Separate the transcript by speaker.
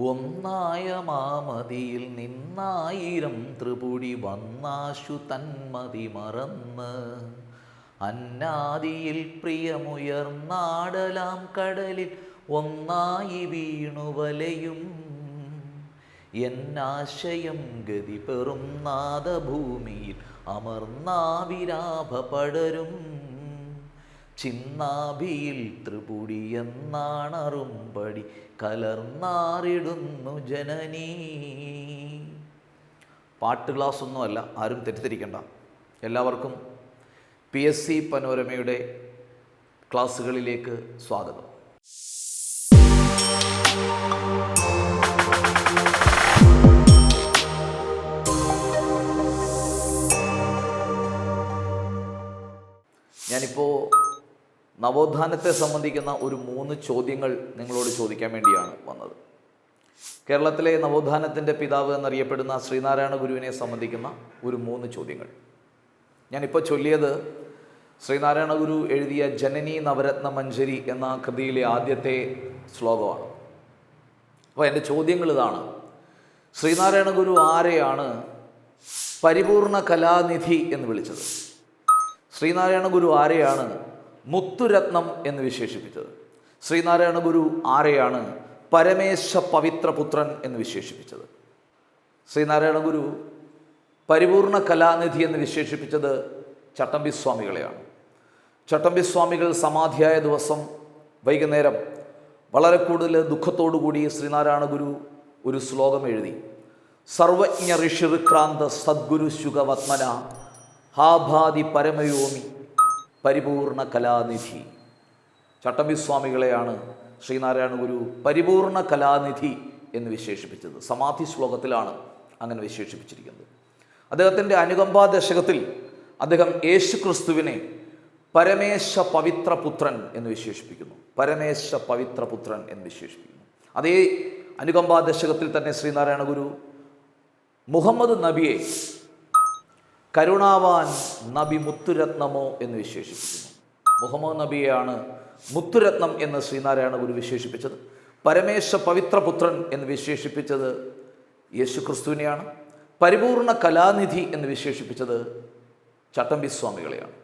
Speaker 1: ഒന്നായ മാമതിയിൽ നിന്നായിരം ത്രിപുടി വന്നാശു തന്മതി മറന്ന് അന്നാദിയിൽ പ്രിയമുയർന്നാടലാം കടലിൽ ഒന്നായി വീണുവലയും എന്നാശയം ഗതി പെറും നാദഭൂമിയിൽ അമർന്നാവിരാഭ പടരും ചിന്നാഭിയിൽ ത്രിപുടി എന്നാണറുംപടി കലർന്നാറിടുന്നു ജനനീ. പാട്ട് ക്ലാസ് ഒന്നുമല്ല, ആരും തെറ്റിദ്ധരിക്കണ്ട. എല്ലാവർക്കും PSC പനോരമയുടെ ക്ലാസ്സുകളിലേക്ക് സ്വാഗതം. ഞാനിപ്പോൾ നവോത്ഥാനത്തെ സംബന്ധിക്കുന്ന ഒരു 3 ചോദ്യങ്ങൾ നിങ്ങളോട് ചോദിക്കാൻ വേണ്ടിയാണ് വന്നത്. കേരളത്തിലെ നവോത്ഥാനത്തിൻ്റെ പിതാവ് എന്നറിയപ്പെടുന്ന ശ്രീനാരായണ ഗുരുവിനെ സംബന്ധിക്കുന്ന ഒരു 3 ചോദ്യങ്ങൾ. ഞാനിപ്പോൾ ചൊല്ലിയത് ശ്രീനാരായണ ഗുരു എഴുതിയ ജനനി നവരത്ന മഞ്ജരി എന്ന കൃതിയിലെ ആദ്യത്തെ ശ്ലോകമാണ്. അപ്പോൾ എൻ്റെ ചോദ്യങ്ങൾ ഇതാണ്. ശ്രീനാരായണ ഗുരു ആരെയാണ് പരിപൂർണ കലാനിധി എന്ന് വിളിച്ചത്? ശ്രീനാരായണ ഗുരു ആരെയാണ് മുത്തുരത്നം എന്ന് വിശേഷിപ്പിച്ചത്? ശ്രീനാരായണ ഗുരു ആരെയാണ് പരമേശ പവിത്രപുത്രൻ എന്ന് വിശേഷിപ്പിച്ചത്? ശ്രീനാരായണ ഗുരു പരിപൂർണ കലാനിധി എന്ന് വിശേഷിപ്പിച്ചത് ചട്ടമ്പിസ്വാമികളെയാണ്. ചട്ടമ്പിസ്വാമികൾ സമാധിയായ ദിവസം വൈകുന്നേരം വളരെ കൂടുതൽ ദുഃഖത്തോടുകൂടി ശ്രീനാരായണ ഗുരു ഒരു ശ്ലോകം എഴുതി. സർവജ്ഞ ഋഷിക്രാന്ത സദ്ഗുരു ശുഗവത്മന ഹാഭാതി പരമയോമി പരിപൂർണ കലാനിധി. ചട്ടമ്പിസ്വാമികളെയാണ് ശ്രീനാരായണ ഗുരു പരിപൂർണ കലാനിധി എന്ന് വിശേഷിപ്പിച്ചത്. സമാധി ശ്ലോകത്തിലാണ് അങ്ങനെ വിശേഷിപ്പിച്ചിരിക്കുന്നത്. അദ്ദേഹത്തിൻ്റെ അനുകമ്പാ ദശകത്തിൽ അദ്ദേഹം യേശുക്രിസ്തുവിനെ പരമേശ പവിത്രപുത്രൻ എന്ന് വിശേഷിപ്പിക്കുന്നു. പരമേശ പവിത്രപുത്രൻ എന്ന് വിശേഷിപ്പിക്കുന്നു. അതേ അനുകമ്പാ ദശകത്തിൽ തന്നെ ശ്രീനാരായണ ഗുരു മുഹമ്മദ് നബിയെ കരുണാവാൻ നബി മുത്തുരത്നമോ എന്ന് വിശേഷിപ്പിക്കുന്നു. മുഹമ്മദ് നബിയെയാണ് മുത്തുരത്നം എന്ന് ശ്രീനാരായണ ഗുരു വിശേഷിപ്പിച്ചത്. പരമേശ പവിത്രപുത്രൻ എന്ന് വിശേഷിപ്പിച്ചത് യേശുക്രിസ്തുവിനെയാണ്. പരിപൂർണ കലാനിധി എന്ന് വിശേഷിപ്പിച്ചത് ചട്ടമ്പിസ്വാമികളെയാണ്.